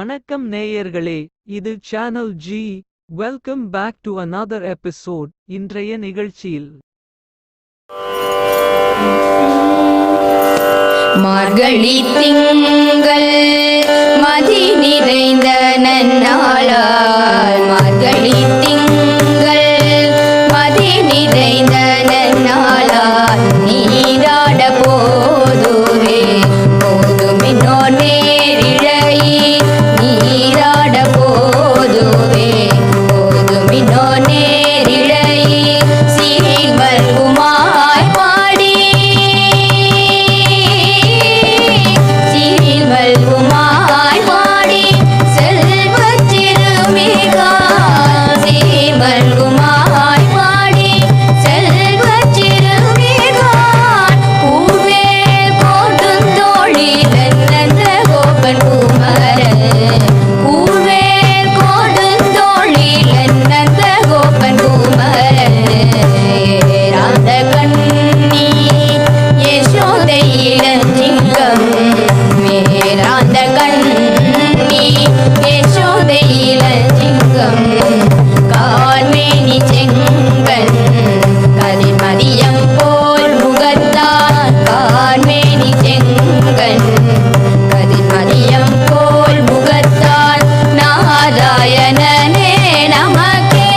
வணக்கம் நேயர்களே, இது channel G. Welcome back to another episode. இன்றைய நிகழ்ச்சியில் மார்கழி திங்கள் மதி நிறைந்த நன்னாளால், மார்கழி திங்கள் மதி நிறைந்த நன்னாளால், நீராட போதுவே போதுமின்னோர் நேரிழை, நீராட போதுவே போதுமின்னோர் நேரிழை, சீர்வல்குமாய் பாடி சீர்வல்குமாய் பாடி செல்வச் சிறுமிகாள், சீர்வல்குமாய் பாடி செல்வச் சிறுமிகாள், பூவே போற்றும் தோழிலன் நந்த கோபன் குமரன், பூவே போற்றும் தோழிலன் நந்த கோபன் குமரன், ஏராந்த கண்ணி யசோதை இளஞ்சிங்கம், மேராந்த கண்ணி யசோதை இளஞ்சிங்கம், கார்மேனி செங்கன் கதிர்மதியம் போல் முகத்தான், கார்மேனி செங்கன் கதிர்மதியம் போல் முகத்தான், நாராயணனே நமக்கே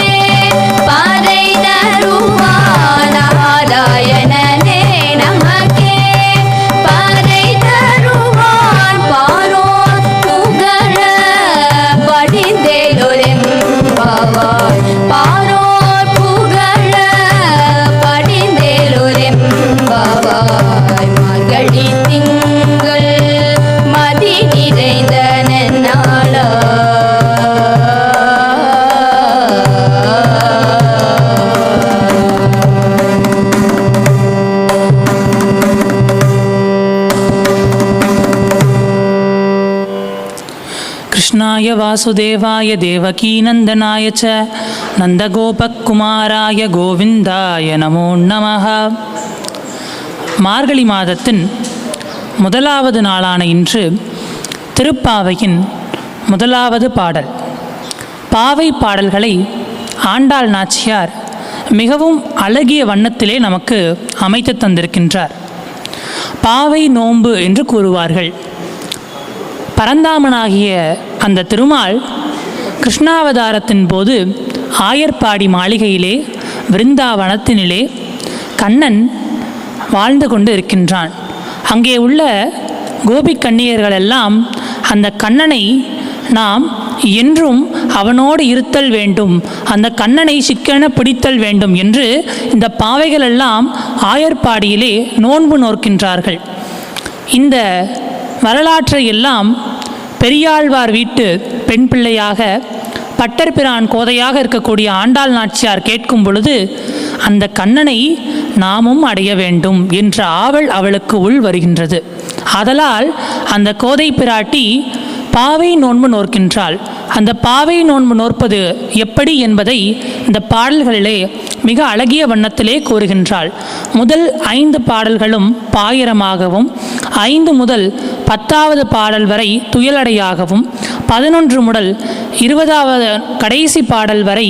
பாதை தருவான், நாராயணனே நமக்கே பாதை தருவான், பாரோர் புகழ படிந்தேலொரெம்பாவாய், பாரோர் புகழ படிந்தேலொரெம்பாவாய், மார்கழி திங்கள் மதி நிறைந்த கிருஷ்ணாய வாசுதேவாய தேவகீநந்தனாய ச நந்தகோபகுமாராய கோவிந்தாய நமோ நமः. மார்கழி மாதத்தின் முதலாவது நாளான இன்று திருப்பாவையின் முதலாவது பாடல். பாவை பாடல்களை ஆண்டாள் நாச்சியார் மிகவும் அழகிய வண்ணத்திலே நமக்கு அமைத்து தந்திருக்கின்றார். பாவை நோன்பு என்று கூறுவார்கள். பரந்தாமனாகிய அந்த திருமால் கிருஷ்ணாவதாரத்தின் போது ஆயர்பாடி மாளிகையிலே விருந்தாவனத்தினிலே கண்ணன் வாழ்ந்து கொண்டு இருக்கின்றான். அங்கே உள்ள கோபிக்கன்னியர்கள் எல்லாம் அந்த கண்ணனை நாம் என்றும் அவனோடு இருத்தல் வேண்டும், அந்த கண்ணனை சிக்கென பிடித்தல் வேண்டும் என்று இந்த பாவைகள் எல்லாம் ஆயர்பாடியிலே நோன்பு நோக்கின்றார்கள். இந்த வரலாற்றை எல்லாம் பெரியாழ்வார் வீட்டு பெண் பிள்ளையாக பட்டர்பிரான் கோதையாக இருக்கக்கூடிய ஆண்டாள் நாச்சியார் கேட்கும் பொழுது அந்த கண்ணனை நாமும் அடைய வேண்டும் என்ற ஆவல் அவளுக்கு உள் வருகின்றது. ஆதலால் அந்த கோதை பிராட்டி பாவை நோன்பு நோக்கின்றாள். அந்த பாவை நோன்பு நோற்பது எப்படி என்பதை இந்த பாடல்களிலே மிக அழகிய வண்ணத்திலே கூறுகின்றாள். முதல் 5 பாடல்களும் பாயிரமாகவும், 5 முதல் 10வது பாடல் வரை துயலடையாகவும், 11 முதல் 20வது கடைசி பாடல் வரை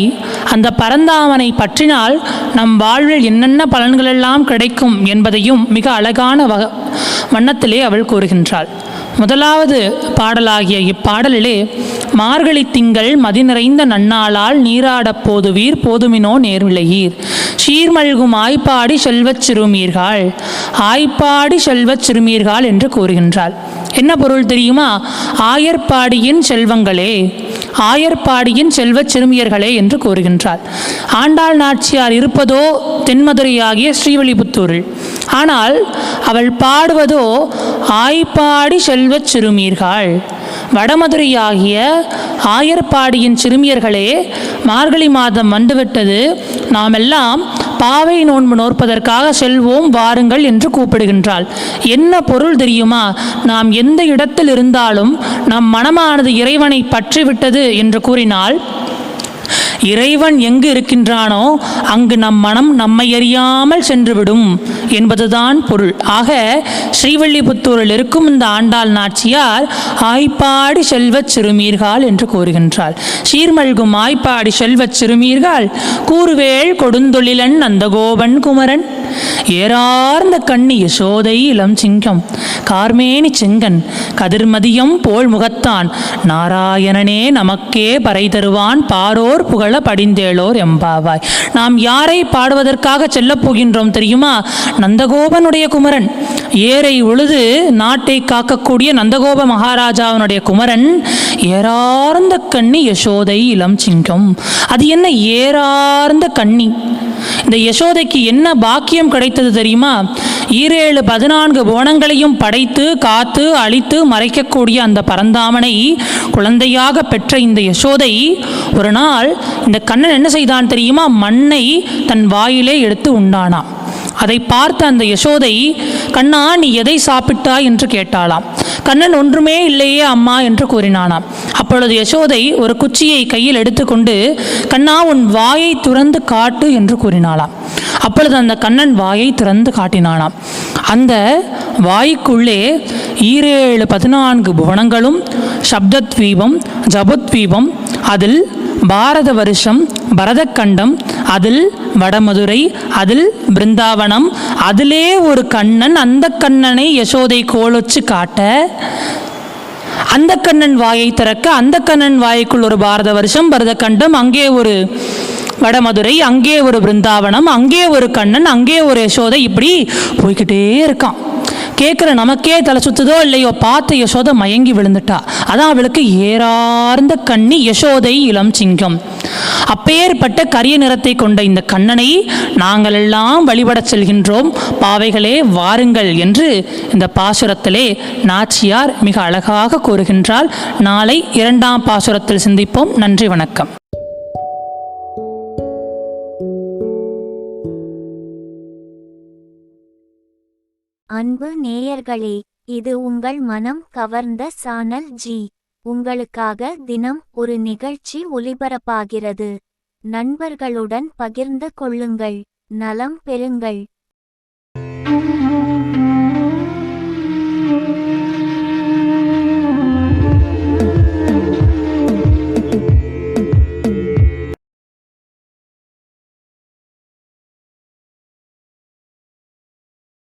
அந்த பரந்தாமனை பற்றினால் நம் வாழ்வில் என்னென்ன பலன்களெல்லாம் கிடைக்கும் என்பதையும் மிக அழகான வண்ணத்திலே அவள் கூறுகின்றாள். முதலாவது பாடலாகிய இப்பாடலிலே மார்கழி திங்கள் மதி நிறைந்த நன்னாளால் நீராடப் போதுவீர் போதுமினோ நேர்விளையீர், சீர்மல்கும் ஆய்ப்பாடி செல்வச் சிறுமீர்கள், ஆய்ப்பாடி செல்வச் சிறுமீர்கள் என்று கூறுகின்றாள். என்ன பொருள் தெரியுமா? ஆயர்பாடியின் செல்வங்களே, ஆயர்பாடியின் செல்வச் சிறுமியர்களே என்று கூறுகின்றாள். ஆண்டாள் நாச்சியார் இருப்பதோ தென்மதுரையாகிய ஸ்ரீவில்லிபுத்தூரில். ஆனால் அவள் பாடுவதோ ஆய்ப்பாடி செல்வச் சிறுமீர்கள். வடமதுரையாகிய ஆயர்பாடியின் சிறுமியர்களே, மார்கழி மாதம் வந்துவிட்டது, நாம் எல்லாம் பாவை நோன்பு நோற்பதற்காக செல்வோம் வாருங்கள் என்று கூப்பிடுகின்றாள். என்ன பொருள் தெரியுமா? நாம் எந்த இடத்தில் இருந்தாலும் நம் மனமானது இறைவனை பற்றிவிட்டது என்று கூறினால் இறைவன் எங்கு இருக்கின்றானோ அங்கு நம் மனம் நம்மை அறியாமல் சென்றுவிடும் என்பதுதான் பொருள். ஆக ஸ்ரீவில்லிபுத்தூரில் இருக்கும் இந்த ஆண்டாள் நாச்சியார் ஆய்ப்பாடி செல்வச் சிறுமீர்கள் என்று கூறுகின்றாள். சீர்மல்கும் ஆய்ப்பாடி செல்வச் சிறுமீர்கள் கூறுவேள் கொடுந்தொழிலன் நந்தகோபன் குமரன் ஏறார்ந்த கண்ணி யசோதை இளம் சிங்கம் கார்மேனி செங்கன் கதிர்மதியம் போல் முகத்தான் நாராயணனே நமக்கே பறை தருவான் பாரோர் புகழ படிந்தேளோர் எம்பாவாய். நாம் யாரை பாடுவதற்காக செல்லப் போகின்றோம் தெரியுமா? நந்தகோபனுடைய குமரன், ஏரை உழுது நாட்டை காக்கக்கூடிய நந்தகோப மகாராஜாவினுடைய குமரன் ஏறார்ந்த கண்ணி யசோதை இளம் சிங்கம். அது என்ன ஏறார்ந்த கண்ணி? இந்த யசோதைக்கு என்ன பாக்கியம் கிடைத்தது தெரியுமா? 14 புவனங்களையும் படைத்து காத்து அழித்து மறைக்கக்கூடிய அந்த பரந்தாமனை குழந்தையாக பெற்ற இந்த யசோதை ஒரு நாள் இந்த கண்ணன் என்ன செய்தான் தெரியுமா? மண்ணை தன் வாயிலே எடுத்து உண்டானாம். அதை பார்த்த அந்த யசோதை, கண்ணா நீ எதை சாப்பிட்டாய் என்று கேட்டாளாம். கண்ணன் ஒன்றுமே இல்லையே அம்மா என்று கூறினானாம். அப்பொழுது யசோதை ஒரு குச்சியை கையில் எடுத்துக்கொண்டு, கண்ணா உன் வாயை துறந்து காட்டு என்று கூறினாளாம். அப்பொழுது அந்த கண்ணன் வாயை திறந்து காட்டினானாம். அந்த வாய்க்குள்ளே 14 புவனங்களும் சப்தத்வீபம் ஜபுத்வீபம், அதில் பாரத வருஷம் பரதக்கண்டம், அதில் வடமதுரை, அதில் பிருந்தாவனம், அதிலே ஒரு கண்ணன். அந்த கண்ணனை யசோதை கோலொச்சு காட்ட, அந்த கண்ணன் வாயை திறக்க, அந்த கண்ணன் வாய்க்குள் ஒரு பாரத வருஷம் பரதக்கண்டம், அங்கே ஒரு வடமதுரை, அங்கே ஒரு பிருந்தாவனம், அங்கே ஒரு கண்ணன், அங்கே ஒரு யசோதை, இப்படி போய்கிட்டே இருக்கான். கேட்குற நமக்கே தலை சுத்துதோ இல்லையோ, பார்த்த யசோதை மயங்கி விழுந்துட்டா. அதான் அவளுக்கு ஏறார்ந்த கண்ணி யசோதை இளம் சிங்கம். அப்பேற்பட்ட கரிய நிறத்தை கொண்ட இந்த கண்ணனை நாங்கள் எல்லாம் வழிபடச் செல்கின்றோம், பாவைகளே வாருங்கள் என்று இந்த பாசுரத்திலே நாச்சியார் மிக அழகாக கூறுகின்றாள். நாளை 2ஆம் பாசுரத்தில் சிந்திப்போம். நன்றி, வணக்கம். அன்பு நேயர்களே, இது உங்கள் மனம் கவர்ந்த சானல் ஜி. உங்களுக்காக தினம் ஒரு நிகழ்ச்சி ஒளிபரப்பாகிறது. நண்பர்களுடன் பகிர்ந்து கொள்ளுங்கள். நலம் பெறுங்கள்.